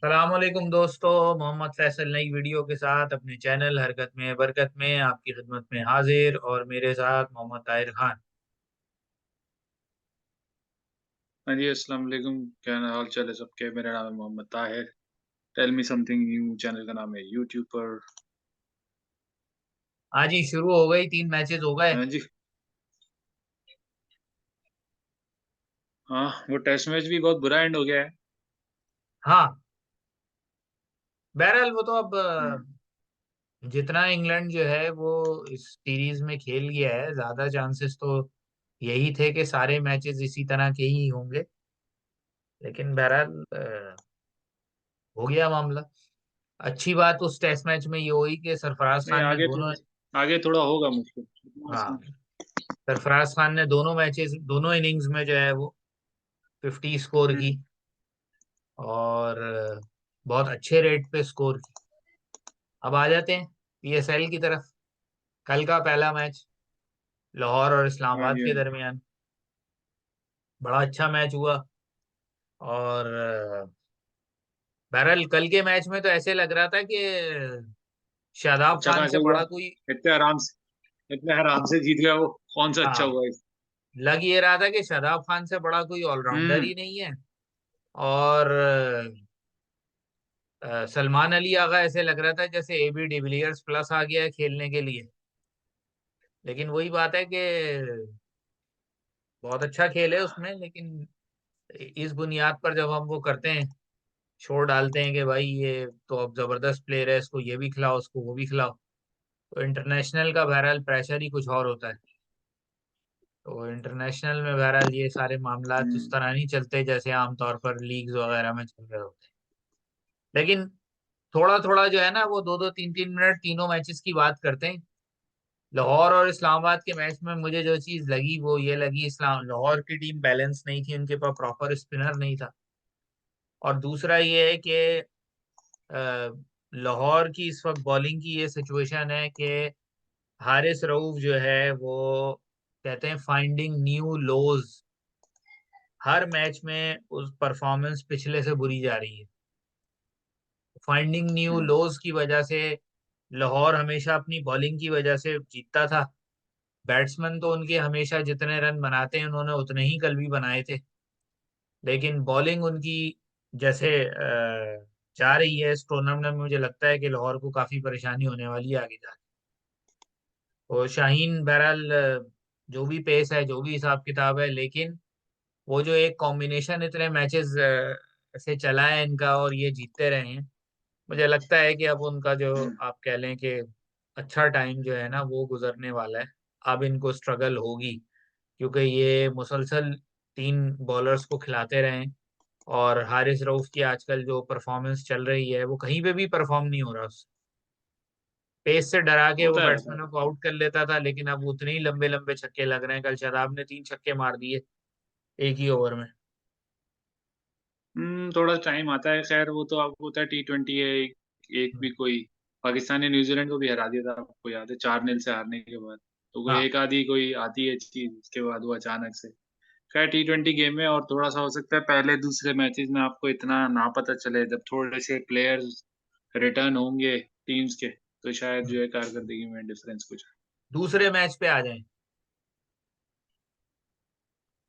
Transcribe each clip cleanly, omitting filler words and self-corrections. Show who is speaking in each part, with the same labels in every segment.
Speaker 1: सलामकुम दोस्तों, मोहम्मद फैसल नई वीडियो के साथ अपने चैनल हरकत में बरकत में आपकी खिदमत में हाजिर। और मेरे साथ मोहम्मद ताहिर खान।
Speaker 2: हाँ जी, अस्सलाम वालेकुम। क्या हाल चाल है सबके? मेरा नाम है Mohammad Tahir. Tell me something new. Channel का नाम है यूट्यूब पर।
Speaker 1: आज ही शुरू हो गई, 3 मैचेस हो गए।
Speaker 2: हाँ जी। हाँ, वो टेस्ट मैच भी बहुत बुरा एंड हो गया है।
Speaker 1: हाँ, बहरहाल वो तो अब
Speaker 2: हम्म।
Speaker 1: जितना इंग्लैंड जो है वो इस सीरीज में खेल गया है, ज्यादा चांसेस तो यही थे कि सारे मैचेस इसी तरह के ही होंगे। लेकिन बहरहाल हो गया मामला। अच्छी बात उस टेस्ट मैच में ये हुई कि सरफराज
Speaker 2: नहीं,
Speaker 1: खान ने दोनों।
Speaker 2: आगे थोड़ा होगा मुश्किल।
Speaker 1: हाँ, सरफराज खान ने दोनों मैचेस दोनों इनिंग्स में जो है वो 50 स्कोर
Speaker 2: हम्म।
Speaker 1: की। और बहुत अच्छे रेट पे स्कोर की। अब आ जाते हैं पीएसएल की तरफ। कल का पहला मैच लाहौर और
Speaker 2: हाँ
Speaker 1: इस्लामाबाद
Speaker 2: जी, हाँ
Speaker 1: के
Speaker 2: जी।
Speaker 1: दरमियान बड़ा अच्छा मैच हुआ। और बहरहाल कल के मैच में तो ऐसे लग रहा था कि शादाब
Speaker 2: अच्छा
Speaker 1: खान
Speaker 2: खासा
Speaker 1: से
Speaker 2: हुआ।
Speaker 1: बड़ा कोई।
Speaker 2: इतने आराम से जीत गया वो। कौन सा अच्छा
Speaker 1: हाँ,
Speaker 2: हुआ इस।
Speaker 1: लग ये रहा था कि शादाब खान से बड़ा कोई ऑलराउंडर
Speaker 2: हम्म।
Speaker 1: ही नहीं है। और सलमान अली आगा ऐसे लग रहा था जैसे एबी डिविलियर्स प्लस आ गया है खेलने के लिए। लेकिन वही बात है कि बहुत अच्छा खेल है उसमें। लेकिन इस बुनियाद पर जब हम वो करते हैं, शोर डालते हैं कि भाई ये तो अब जबरदस्त प्लेयर है, इसको ये भी खिलाओ, उसको वो भी खिलाओ, तो इंटरनेशनल का बहरहाल प्रेशर ही कुछ और होता है। तो इंटरनेशनल में बहरहाल ये सारे मामला उस
Speaker 2: हम्म।
Speaker 1: तरह नहीं चलते जैसे आमतौर पर लीग्स वगैरह में चल रहे होते हैं। लेकिन थोड़ा थोड़ा जो है ना, वो दो दो तीन तीन मिनट तीनों मैचेस की बात करते हैं। लाहौर और इस्लामाबाद के मैच में मुझे जो चीज लगी वो ये लगी, इस्लाम लाहौर की टीम बैलेंस नहीं थी, उनके पास प्रॉपर स्पिनर नहीं था। और दूसरा ये है कि लाहौर की इस वक्त बॉलिंग की ये सिचुएशन है कि हारिस रऊफ जो है वो कहते हैं फाइंडिंग न्यू लोज। हर मैच में उस परफॉर्मेंस पिछले से बुरी जा रही है। फाइंडिंग न्यू
Speaker 2: हम्म।
Speaker 1: लोज की वजह से लाहौर हमेशा अपनी बॉलिंग की वजह से जीतता था। बैट्समैन तो उनके हमेशा जितने रन बनाते हैं उन्होंने उतने ही कल भी बनाए थे। लेकिन बॉलिंग उनकी जैसे जा रही है इस टूर्नामेंट में, मुझे लगता है कि लाहौर को काफी परेशानी होने वाली है आगे जाके। और शाहीन बहरहाल जो भी पेस है, जो भी हिसाब किताब है, लेकिन वो जो एक कॉम्बिनेशन इतने मैचेस से चला है इनका और ये जीतते रहे हैं, मुझे लगता है कि अब उनका जो
Speaker 2: हम्म।
Speaker 1: आप कह लें कि अच्छा टाइम जो है ना वो गुजरने वाला है। अब इनको स्ट्रगल होगी, क्योंकि ये मुसलसल 3 बॉलर्स को खिलाते रहे। और हारिस रऊफ की आजकल जो परफॉर्मेंस चल रही है वो कहीं पे भी परफॉर्म नहीं हो रहा उससे। पेस से डरा के वो
Speaker 2: होता है, होता है।
Speaker 1: बैट्समैनों को आउट कर लेता था, लेकिन अब उतने ही लंबे लंबे छक्के लग रहे हैं। कल शादाब ने 3 छक्के मार दिए एक ही ओवर में।
Speaker 2: थोड़ा टाइम आता है। खैर वो तो आपको होता है, T20 है। एक भी कोई पाकिस्तान ने न्यूजीलैंड को भी हरा दिया था, आपको याद है, 4-0 से हारने के बाद। तो कोई
Speaker 1: हाँ,
Speaker 2: एक आधी कोई आती है चीज, उसके बाद वो अचानक से। खैर T20 गेम है, और थोड़ा सा हो सकता है पहले दूसरे मैचेस में आपको इतना ना पता चले। जब थोड़े से प्लेयर्स रिटर्न होंगे टीम्स के, तो शायद जो है कारकर्दगी में डिफरेंस कुछ।
Speaker 1: दूसरे मैच पे आ जाएं।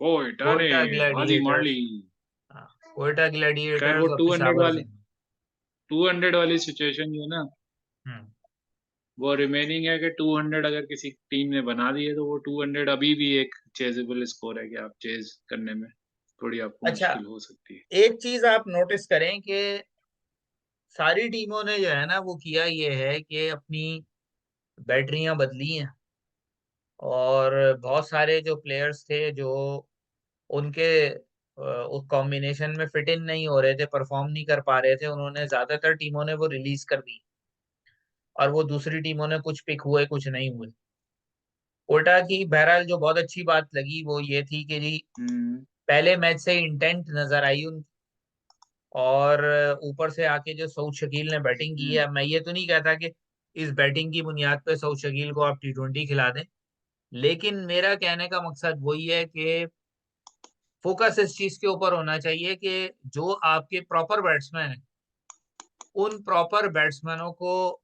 Speaker 2: ओ इटा ने
Speaker 1: कोयटा
Speaker 2: बाजी मार ली।
Speaker 1: ग्लैडिएटर्स। हाँ, कोयटा
Speaker 2: खैर वो
Speaker 1: ग्लैडिएटर्स और
Speaker 2: 200
Speaker 1: पिशावर
Speaker 2: वाली
Speaker 1: जंग।
Speaker 2: 200 वाली सिचुएशन जो है ना,
Speaker 1: हम्म।
Speaker 2: वो रिमेनिंग है कि 200 अगर किसी टीम ने बना दी है, तो वो 200 अभी भी एक चेजेबल स्कोर है कि आप चेज करने में थोड़ी आपको
Speaker 1: अच्छा,
Speaker 2: मुश्किल हो सकती है।
Speaker 1: एक चीज आप नोटिस करें कि सारी टीमों ने जो है ना वो किया ये है कि अपनी बैटरियां बदली हैं। और बहुत सारे जो प्लेयर्स थे जो उनके उस कॉम्बिनेशन में फिट इन नहीं हो रहे थे, परफॉर्म नहीं कर पा रहे थे, उन्होंने ज्यादातर टीमों ने वो रिलीज कर दी। और वो दूसरी टीमों ने कुछ पिक हुए कुछ नहीं हुए। कोटा की बहरहाल जो बहुत अच्छी बात लगी वो ये थी कि जी
Speaker 2: हम्म।
Speaker 1: पहले मैच से इंटेंट नजर आई उन। और ऊपर से आके जो सऊद शकील ने बैटिंग की
Speaker 2: हम्म।
Speaker 1: है, मैं ये तो नहीं कहता कि इस बैटिंग की बुनियाद पे सऊद शकील को आप T20 खिला दें। लेकिन मेरा कहने का मकसद वही है कि फोकस इस चीज के ऊपर होना चाहिए कि जो आपके प्रॉपर बैट्समैन हैं उन प्रॉपर बैट्समैनों को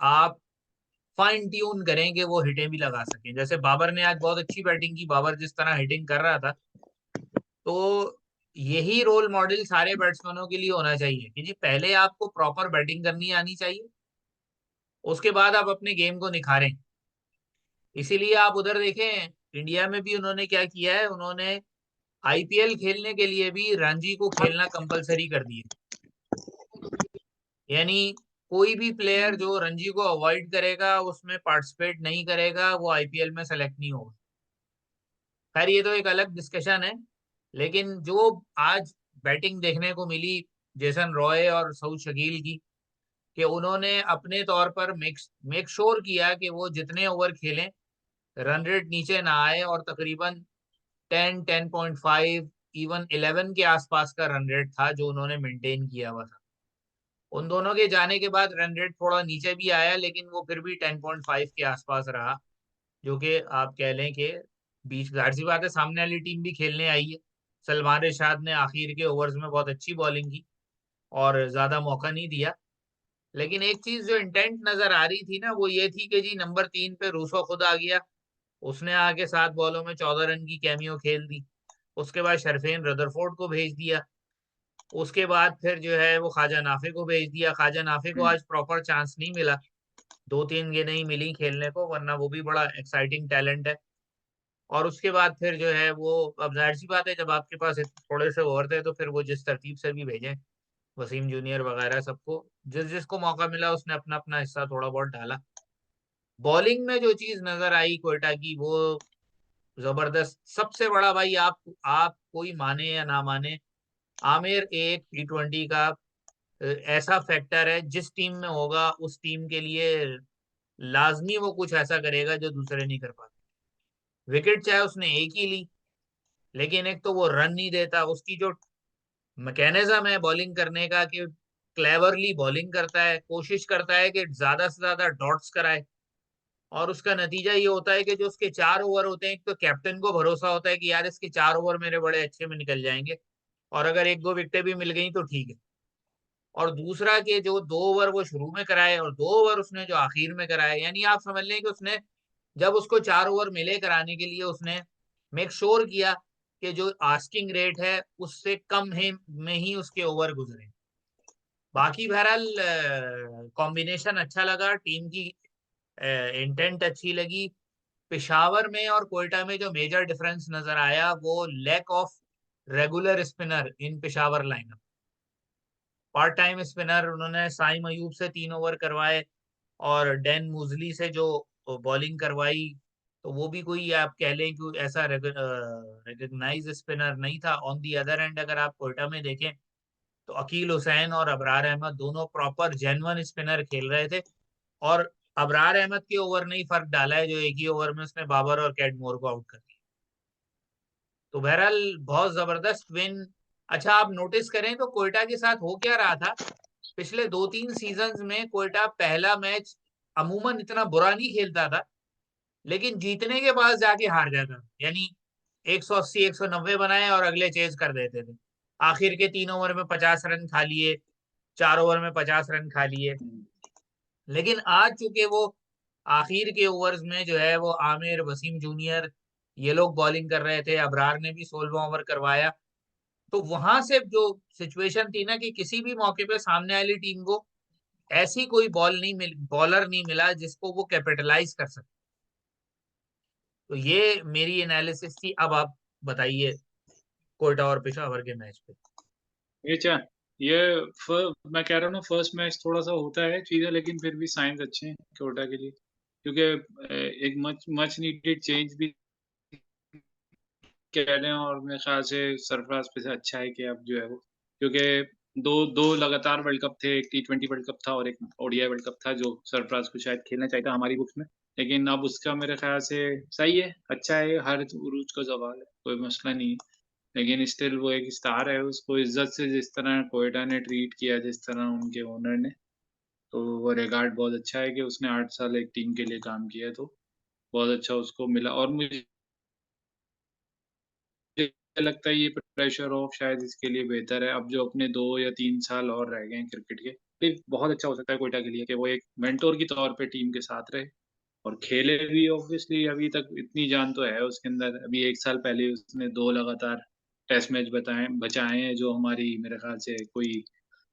Speaker 1: आप फाइन ट्यून करें कि वो हिटें भी लगा सकें। जैसे बाबर ने आज बहुत अच्छी बैटिंग की, बाबर जिस तरह हिटिंग कर रहा था, तो यही रोल मॉडल सारे बैट्समैनों के लिए होना चाहिए कि जी पहले आपको प्रॉपर बैटिंग करनी आनी चाहिए, उसके बाद आप अपने गेम को निखारें। इसीलिए आप उधर देखें इंडिया में भी उन्होंने क्या किया है, उन्होंने आईपीएल खेलने के लिए भी रणजी को खेलना कंपलसरी कर दिया। यानी कोई भी प्लेयर जो रणजी को अवॉइड करेगा, उसमें पार्टिसिपेट नहीं करेगा, वो आईपीएल में सेलेक्ट नहीं होगा। खैर ये तो एक अलग डिस्कशन है, लेकिन जो आज बैटिंग देखने को मिली जेसन रॉय और सऊद शकील की, कि उन्होंने अपने तौर पर मेक श्योर किया कि वो जितने ओवर खेलें रन रेट नीचे ना आए, और तकरीबन 10, 10.5, इवन 11 के आसपास का रन रेट था जो उन्होंने मेंटेन किया हुआ था। उन दोनों के जाने के बाद रन रेट थोड़ा नीचे भी आया, लेकिन वो फिर भी 10.5 के आसपास रहा, जो कि आप कह लें कि बीच, जाहिर सी बात है सामने वाली टीम भी खेलने आई है। सलमान रिशाद ने आखिर के ओवर्स में बहुत अच्छी बॉलिंग की और ज्यादा मौका नहीं दिया। लेकिन एक चीज जो इंटेंट नजर आ रही थी ना, वो ये थी कि जी नंबर 3 पे रूसो खुद आ गया, उसने आके 7 बॉलों में 14 रन की कैमियो खेल दी। उसके बाद शरफेन रदरफोर्ड को भेज दिया। उसके बाद फिर जो है वो ख्वाजा नाफे को भेज दिया। ख्वाजा नाफे को आज प्रॉपर चांस नहीं मिला, 2-3 गेंदें ही मिली खेलने को, वरना वो भी बड़ा एक्साइटिंग टैलेंट है। और उसके बाद फिर जो है वो, अब जाहिर सी बात है जब आपके पास थोड़े से ओवर थे तो फिर वो जिस तरतीब से भी भेजें, वसीम जूनियर वगैरह सबको, जिस जिसको मौका मिला उसने अपना अपना हिस्सा थोड़ा बहुत डाला। बॉलिंग में जो चीज नजर आई कोयटा की, वो जबरदस्त। सबसे बड़ा भाई, आप कोई माने या ना माने, आमिर एक T20 का ऐसा फैक्टर है, जिस टीम में होगा उस टीम के लिए लाजमी वो कुछ ऐसा करेगा जो दूसरे नहीं कर पाते। विकेट चाहे उसने एक ही ली, लेकिन एक तो वो रन नहीं देता, उसकी जो मैकेनिज्म है बॉलिंग करने का, कि क्लेवरली बॉलिंग करता है, कोशिश करता है कि ज्यादा से ज्यादा डॉट्स कराए। और उसका नतीजा ये होता है कि जो उसके 4 ओवर होते हैं, एक तो कैप्टन को भरोसा होता है कि यार इसके 4 ओवर मेरे बड़े अच्छे में निकल जाएंगे, और अगर एक दो विकेटें भी मिल गई तो ठीक है। और दूसरा कि जो 2 ओवर वो शुरू में कराए और 2 ओवर उसने जो आखिर में कराए, यानी आप समझ लें कि उसने जब उसको 4 ओवर मिले कराने के लिए, उसने मेक श्योर किया कि जो आस्किंग रेट है उससे कम है में ही उसके ओवर गुजरे। बाकी बहरहाल कॉम्बिनेशन अच्छा लगा, टीम की इंटेंट अच्छी लगी। पेशावर में और कोयटा में जो मेजर डिफरेंस नजर आया, वो lack of regular spinner in Peshawar lineup. Part time spinner उन्होंने साइम अयूब से 3 ओवर करवाए, और डैन मूजली से जो बॉलिंग करवाई, तो वो भी कोई आप कह लें कि ऐसा रिकग्नाइज स्पिनर नहीं था। ऑन दी अदर एंड अगर आप कोयटा में देखें, तो अकील हुसैन और अबरार अहमद दोनों प्रॉपर जेन्युइन स्पिनर खेल रहे थे। और अबरार अहमद के ओवर ने ही फर्क डाला है, जो एक ही ओवर में उसने बाबर और कैडमोर को आउट कर दिया। तो बहरहाल बहुत जबरदस्त विन। अच्छा आप नोटिस करें तो कोयटा के साथ हो क्या रहा था, पिछले 2-3 सीजन्स में कोयटा पहला मैच अमूमन इतना बुरा नहीं खेलता था, लेकिन जीतने के बाद जाके हार जाता था। यानी 180 190 बनाए और अगले चेज कर देते थे। आखिर के 3 ओवर में 50 रन खा लिए, 4 ओवर में 50 रन खा लिए। लेकिन आज चूंकि वो आखिर के ओवर्स में जो है वो आमिर, वसीम जूनियर, ये लोग बॉलिंग कर रहे थे, अबरार ने भी 16वां ओवर करवाया, तो वहां से जो सिचुएशन थी ना कि किसी भी मौके पे सामने वाली टीम को ऐसी कोई बॉलर नहीं मिला जिसको वो कैपिटलाइज कर सके। तो ये मेरी एनालिसिस थी। अब आप बताइए कोयटा और पेशावर के मैच पे।
Speaker 2: ये क्या ये मैं कह रहा हूँ ना, फर्स्ट मैच थोड़ा सा होता है चीजें, लेकिन फिर भी साइंस अच्छे हैं कोटा के लिए, क्योंकि एक मच मच नीडेड चेंज भी कह रहे हैं, और मेरे ख्याल से सरफराज पे से अच्छा है कि अब जो है वो, क्योंकि दो दो लगातार वर्ल्ड कप थे, एक T20 वर्ल्ड कप था और एक ओडीआई वर्ल्ड कप था, जो सरफराज को शायद खेलना चाहिए था हमारी बुक्स में। लेकिन अब उसका मेरे ख्याल से सही है, अच्छा है, हर उरूज का सवाल है, कोई मसला नहीं है। लेकिन स्टिल वो एक स्टार है, उसको इज्जत से जिस तरह कोयटा ने ट्रीट किया, जिस तरह उनके ओनर ने, तो वो रिगार्ड बहुत अच्छा है कि उसने 8 साल एक टीम के लिए काम किया है, तो बहुत अच्छा उसको मिला। और मुझे लगता है ये प्रेशर ऑफ शायद इसके लिए बेहतर है, अब जो अपने 2 या 3 साल और रह गए हैं क्रिकेट के, भी बहुत अच्छा हो सकता है कोयटा के लिए कि वो एक मेंटोर के तौर पे टीम के साथ रहे और खेले भी। ऑब्वियसली अभी तक इतनी जान तो है उसके अंदर। अभी 1 साल पहले उसने 2 लगातार टेस्ट मैच बचाए हैं, जो हमारी मेरे ख़्याल से कोई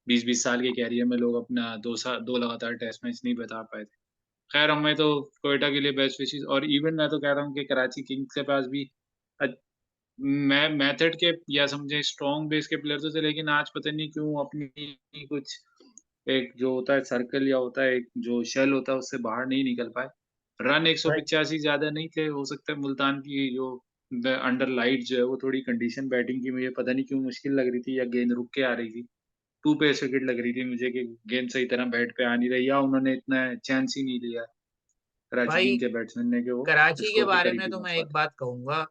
Speaker 2: 20-20 साल के करियर में लोग अपना 2 लगातार टेस्ट मैच नहीं बता पाए थे। ख़ैर हमें तो क्वेटा के लिए बेस्ट विशेस। और इवन मैं तो कह रहा हूँ कि कराची किंग्स के पास भी अ, मैं मेथड के या समझे स्ट्रॉन्ग बेस के प्लेयर तो थे, लेकिन आज पता नहीं क्यों अपनी कुछ एक जो होता है सर्कल या होता है एक जो शेल होता है उससे बाहर नहीं निकल पाए। रन
Speaker 1: भाई
Speaker 2: 185 ज़्यादा नहीं थे, हो सकता है मुल्तान की जो ब अंडर लाइट जो है वो थोड़ी कंडीशन बैटिंग की मुझे पता नहीं क्यों मुश्किल लग रही थी या गेंद रुक के आ रही थी। टू पेस विकेट लग रही थी मुझे कि गेंद सही तरह बैट पे आ नहीं रही या उन्होंने इतना चांस ही नहीं लिया कराची
Speaker 1: भाई
Speaker 2: किंग के बैट्समैन ने कि वो
Speaker 1: कराची के
Speaker 2: स्कोर के
Speaker 1: बारे
Speaker 2: करीब
Speaker 1: में
Speaker 2: भी
Speaker 1: तो
Speaker 2: पहुँच
Speaker 1: मैं एक
Speaker 2: पाते।
Speaker 1: बात कहूंगा,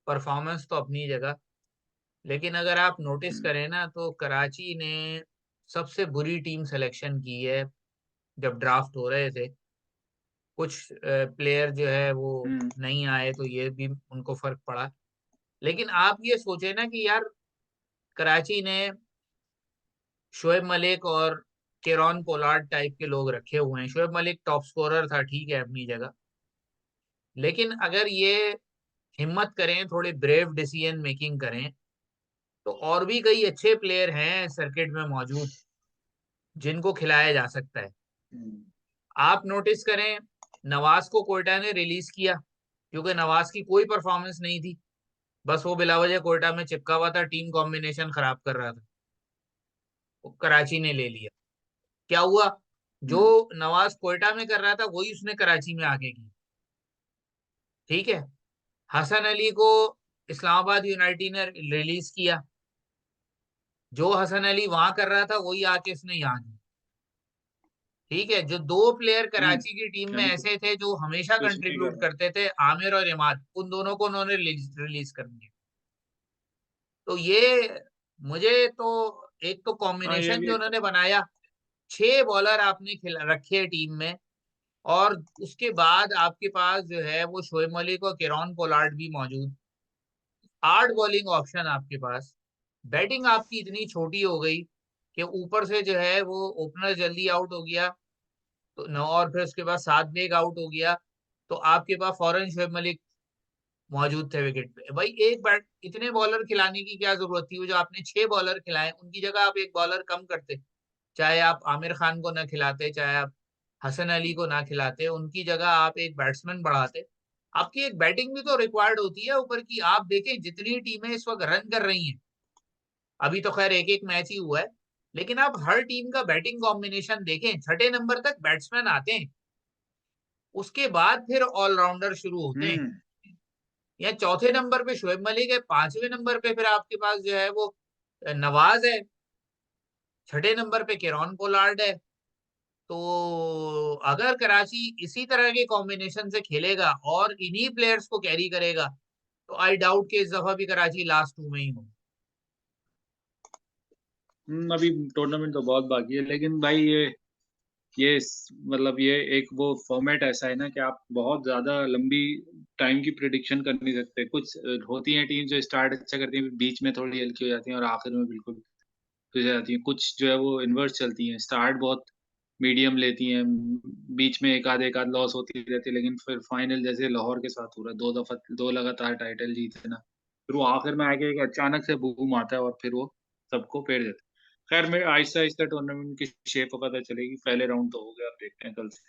Speaker 1: परफॉर्मेंस तो अपनी जगह, लेकिन अगर आप नोटिस
Speaker 2: हुँ,
Speaker 1: करें ना तो कराची ने सबसे बुरी टीम सिलेक्शन की है। जब ड्राफ्ट हो रहे थे कुछ प्लेयर जो है वो
Speaker 2: हुँ,
Speaker 1: नहीं आए तो ये भी उनको फर्क पड़ा। लेकिन आप ये सोचे ना कि यार कराची ने शोएब मलिक और केरॉन पोलार्ड टाइप के लोग रखे हुए हैं। शोएब मलिक टॉप स्कोरर था, ठीक है अपनी जगह, लेकिन अगर ये हिम्मत करें, थोड़ी ब्रेव डिसीजन मेकिंग करें, तो और भी कई अच्छे प्लेयर हैं सर्किट में मौजूद जिनको खिलाया जा सकता है।
Speaker 2: हुँ,
Speaker 1: आप नोटिस करें, नवाज को कोयटा ने रिलीज किया क्योंकि नवाज की कोई परफॉर्मेंस नहीं थी, बस वो बिलावजह कोयटा में चिपका हुआ था, टीम कॉम्बिनेशन खराब कर रहा था, वो कराची ने ले लिया। क्या हुआ, जो
Speaker 2: हुँ,
Speaker 1: नवाज कोयटा में कर रहा था वही उसने कराची में आके की। ठीक है, हसन अली को इस्लामाबाद यूनाइटेड ने रिलीज किया, जो हसन अली वहां कर रहा था वही आके उसने यहाँ की। ठीक है, जो दो प्लेयर
Speaker 2: हुँ,
Speaker 1: कराची की टीम में
Speaker 2: यानी कि
Speaker 1: ऐसे थे जो हमेशा
Speaker 2: कुछ नहीं
Speaker 1: कंट्रीब्यूट
Speaker 2: करा।
Speaker 1: करते थे, आमिर और इमाद, उन दोनों को उन्होंने रिलीज कर दिया। तो ये मुझे तो एक तो
Speaker 2: हाँ, ये
Speaker 1: कॉम्बिनेशन
Speaker 2: भी
Speaker 1: जो
Speaker 2: एक
Speaker 1: उन्होंने बनाया, 6 बॉलर आपने खिला रखे टीम में, और उसके बाद आपके पास जो है वो शोएब मलिक और केरॉन पोलार्ड भी मौजूद, 8 बॉलिंग ऑप्शन आपके पास। बैटिंग आपकी इतनी छोटी हो गई कि ऊपर से जो है वो ओपनर जल्दी आउट हो गया, तो नौ, और फिर उसके बाद 7 बेग आउट हो गया, तो आपके पास फौरन शोएब मलिक मौजूद थे विकेट पे। भाई एक बैट इतने बॉलर खिलाने की क्या जरूरत थी, वो जो आपने 6 बॉलर खिलाए उनकी जगह आप एक बॉलर कम करते। चाहे आप आमिर खान को ना खिलाते, चाहे आप हसन अली को ना खिलाते, उनकी जगह आप एक बैट्समैन बढ़ाते। आपकी एक बैटिंग भी तो रिक्वायर्ड होती है ऊपर की। आप देखें जितनी टीमें इस वक्त रन कर रही हैं, अभी तो खैर एक एक मैच ही हुआ है, लेकिन आप हर टीम का बैटिंग कॉम्बिनेशन देखें, छठे नंबर तक बैट्समैन आते हैं, उसके बाद फिर ऑलराउंडर शुरू होते हैं।
Speaker 2: हुँ,
Speaker 1: या चौथे नंबर पे शोएब मलिक है, 5वें नंबर पे फिर आपके पास जो है वो नवाज है, छठे नंबर पे केरॉन पोलार्ड है। तो अगर कराची इसी तरह के कॉम्बिनेशन से खेलेगा और इन्हीं प्लेयर्स को कैरी करेगा, तो आई डाउट कि इस दफा भी कराची लास्ट 2 में ही हो।
Speaker 2: अभी टूर्नामेंट तो बहुत बाकी है, लेकिन भाई मतलब ये एक वो फॉर्मेट ऐसा है ना कि आप बहुत ज़्यादा लंबी टाइम की प्रिडिक्शन कर नहीं सकते। कुछ होती हैं टीम जो स्टार्ट अच्छा करती हैं, बीच में थोड़ी हल्की हो जाती हैं और आखिर में बिल्कुल फिर जाती हैं। कुछ जो है वो इन्वर्स चलती हैं, स्टार्ट बहुत मीडियम लेती हैं, बीच में एक आध लॉस होती रहती है, लेकिन फिर फाइनल जैसे लाहौर के साथ हो रहा है, 2 दफ़ा 2 लगातार टाइटल जीतना, फिर वो आखिर में आके एक अचानक से बूम आता है और फिर वो सबको फेर देता है। खैर मैं आहिस्ता-आहिस्ता टूर्नामेंट की शेप पता चलेगी, पहले राउंड तो हो गया, अब देखते हैं कल से,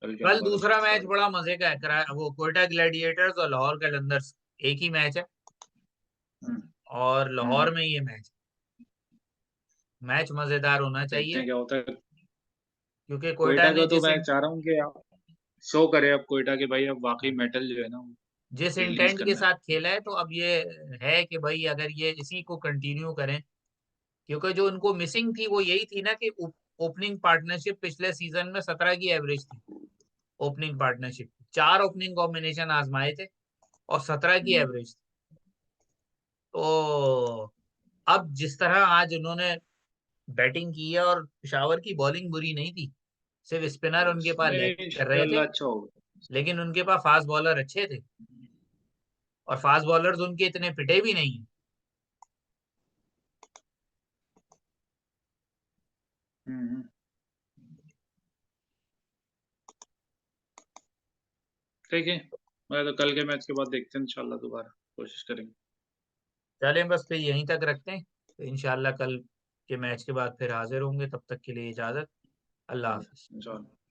Speaker 2: कल क्या
Speaker 1: कल
Speaker 2: दोबारा
Speaker 1: दूसरा
Speaker 2: से
Speaker 1: मैच
Speaker 2: स्टार्ट
Speaker 1: बड़ा मजे का है, वो कोयटा ग्लैडिएटर्स और लाहौर कलंदर्स, एक ही मैच है,
Speaker 2: हुँ,
Speaker 1: और
Speaker 2: हुँ, हुँ।
Speaker 1: लाहौर में ये मैच मजेदार होना
Speaker 2: देखते
Speaker 1: चाहिए,
Speaker 2: हैं क्या होता है।
Speaker 1: क्योंकि कोयटा
Speaker 2: क्वेटा
Speaker 1: ने
Speaker 2: का तो मैं चाह रहा हूँ कि आप शो करे अब क्वेटा कि भाई अब वाक़ई मेटल जो है ना, वो
Speaker 1: जिस
Speaker 2: रिलीज़
Speaker 1: इंटेंट के
Speaker 2: करना है।
Speaker 1: साथ खेला है, तो अब ये है कि भाई अगर ये इसी को कंटिन्यू करें, क्योंकि जो उनको मिसिंग थी वो यही थी ना कि ओपनिंग पार्टनरशिप पिछले सीजन में 17 की एवरेज थी। ओपनिंग पार्टनरशिप 4 ओपनिंग कॉम्बिनेशन आजमाए थे और 17 की
Speaker 2: हुँ,
Speaker 1: एवरेज। तो अब जिस तरह आज उन्होंने बैटिंग की है, और पेशावर की बॉलिंग बुरी नहीं थी, सिर्फ स्पिनर उनके पास
Speaker 2: नहीं
Speaker 1: लैगिंग कर रहे थे,
Speaker 2: इंशाल्लाह अच्छा होगा।
Speaker 1: लेकिन उनके पास फास्ट बॉलर अच्छे थे, और फास्ट बॉलर्स उनके इतने पिटे भी नहीं है।
Speaker 2: हुँ, ठीक है, मैं तो कल के मैच के बाद देखते हैं इंशाल्लाह, दोबारा कोशिश करेंगे।
Speaker 1: चलें बस फिर यहीं तक रखते हैं, तो इंशाल्लाह कल के मैच के बाद फिर हाजिर होंगे, तब तक के लिए इजाज़त। अल्लाह हाफिज।
Speaker 2: इंशाल्लाह।